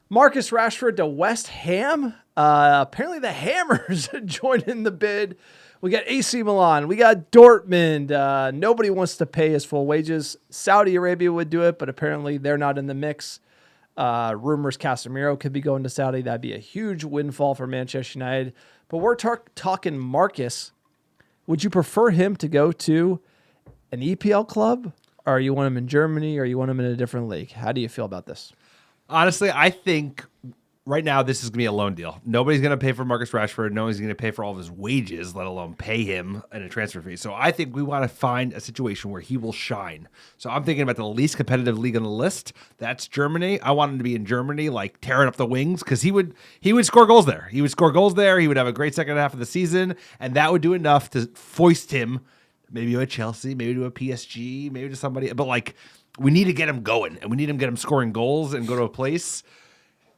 Marcus Rashford to West Ham. Apparently the Hammers joined in the bid. We got AC Milan. We got Dortmund. Nobody wants to pay his full wages. Saudi Arabia would do it, but apparently they're not in the mix. Rumors Casemiro could be going to Saudi. That'd be a huge windfall for Manchester United. But we're talking Marcus. Would you prefer him to go to an EPL club, or you want him in Germany, or you want him in a different league? How do you feel about this? Honestly, I think right now this is going to be a loan deal. Nobody's going to pay for Marcus Rashford. Nobody's going to pay for all of his wages, let alone pay him in a transfer fee. So I think we want to find a situation where he will shine. So I'm thinking about the least competitive league on the list. That's Germany. I want him to be in Germany, like tearing up the wings, because he would score goals there. He would score goals there. He would have a great second half of the season, and that would do enough to foist him maybe to a Chelsea, maybe to a PSG, maybe to somebody. But like, we need to get him going, and we need to get him scoring goals and go to a place.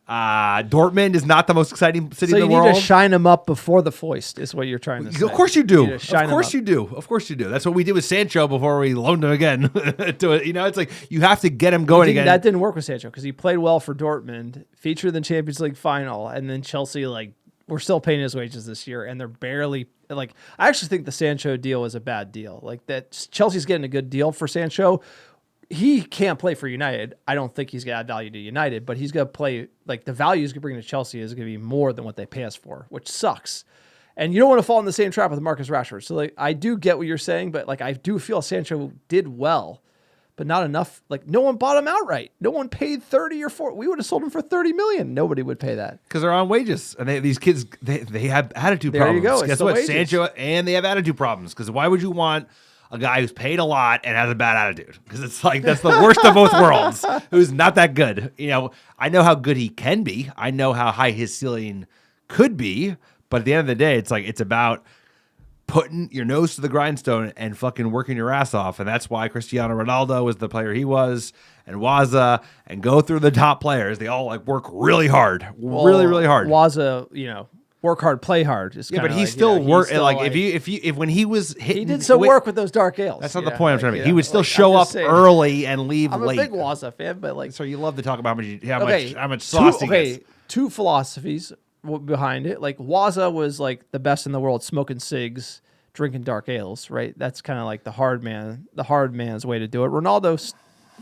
Dortmund is not the most exciting city in the world. So you need to shine him up before the foist, is what you're trying to say. Of course you do. Of course you do. Of course you do. That's what we did with Sancho before we loaned him again. It's like you have to get him going again. That didn't work with Sancho because he played well for Dortmund, featured in the Champions League final, and then Chelsea, like, we're still paying his wages this year, and they're barely, like, I actually think the Sancho deal was a bad deal. Like, that Chelsea's getting a good deal for Sancho. He can't play for United. I don't think he's going to add value to United, but he's going to play, like, the value he's going to bring to Chelsea is going to be more than what they pay us for, which sucks. And you don't want to fall in the same trap with Marcus Rashford. So, like, I do get what you're saying, but, like, I do feel Sancho did well, but not enough. Like, no one bought him outright. No one paid 30 or 40. We would have sold him for 30 million. Nobody would pay that. Because they're on wages. And these kids, they have attitude problems. There you go. Guess what? Sancho, and they have attitude problems. Because why would you want a guy who's paid a lot and has a bad attitude? Because it's like, that's the worst of both worlds, who's not that good. You know, I know how good he can be. I know how high his ceiling could be. But at the end of the day, it's like, it's about putting your nose to the grindstone and fucking working your ass off. And that's why Cristiano Ronaldo was the player he was, and Waza, and go through the top players. They all like work really hard, really hard. Waza, you know, work hard, play hard. Yeah, but he still worked. Like, if when he was hitting, he did some work with those dark ales. That's not the point I'm trying to make. He would still show up early and leave late. I'm a big Waza fan, but like, so you love to talk about how much sauce he gets. Two philosophies behind it. Like, Waza was like the best in the world, smoking cigs, drinking dark ales, right? That's kind of like the hard man's way to do it. Ronaldo's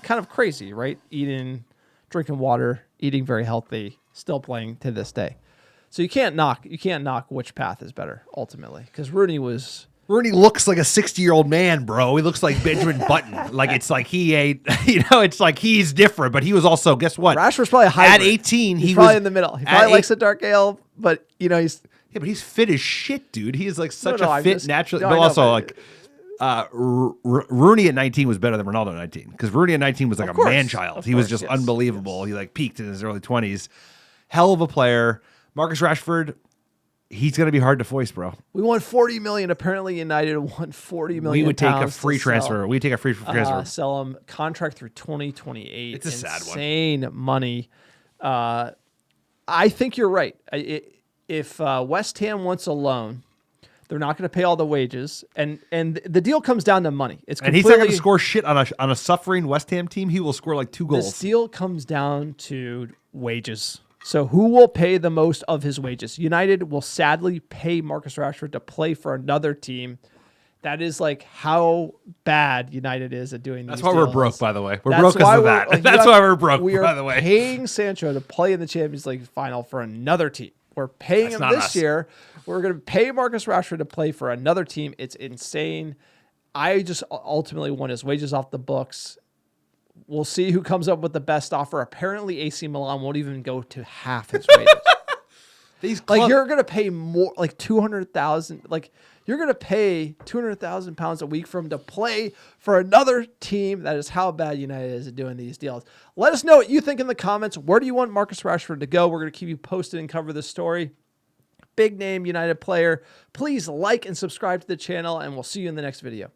kind of crazy, right? Drinking water, eating very healthy, still playing to this day. So you can't knock which path is better ultimately, because Rooney looks like a 60-year-old man, bro. He looks like Benjamin Button. Like, it's like he ate, it's like he's different, but he was also, guess what? Rashford's probably a hybrid. At 18, he's probably in the middle. He probably likes a dark ale, but you know, he's... Yeah, but he's fit as shit, dude. He is like such a fit, natural. But also, like, Rooney at 19 was better than Ronaldo at 19, because Rooney at 19 was like a man-child. He was just unbelievable. Yes. He like peaked in his early 20s. Hell of a player. Marcus Rashford, he's going to be hard to foist, bro. We want 40 million. Apparently, United want 40 million. We would take a free transfer. We take a free transfer. Sell him contract through 2028. It's a sad one. Insane money. I think you're right. If West Ham wants a loan, they're not going to pay all the wages, and the deal comes down to money. And he's not going to score shit on a suffering West Ham team. He will score like 2 goals. This deal comes down to wages. So who will pay the most of his wages? United will sadly pay Marcus Rashford to play for another team. That is like how bad United is at doing That's these why deals. we're broke, by the way. We're broke because of that. Like, that's why we're broke, we by the way. Paying Sancho to play in the Champions League final for another team. We're paying him this year. We're going to pay Marcus Rashford to play for another team. It's insane. I just ultimately want his wages off the books. We'll see who comes up with the best offer. Apparently, AC Milan won't even go to half his wages. Like, you're going to pay more, like 200,000. Like, you're going to pay 200,000 pounds a week for him to play for another team. That is how bad United is at doing these deals. Let us know what you think in the comments. Where do you want Marcus Rashford to go? We're going to keep you posted and cover this story. Big name United player. Please like and subscribe to the channel, and we'll see you in the next video.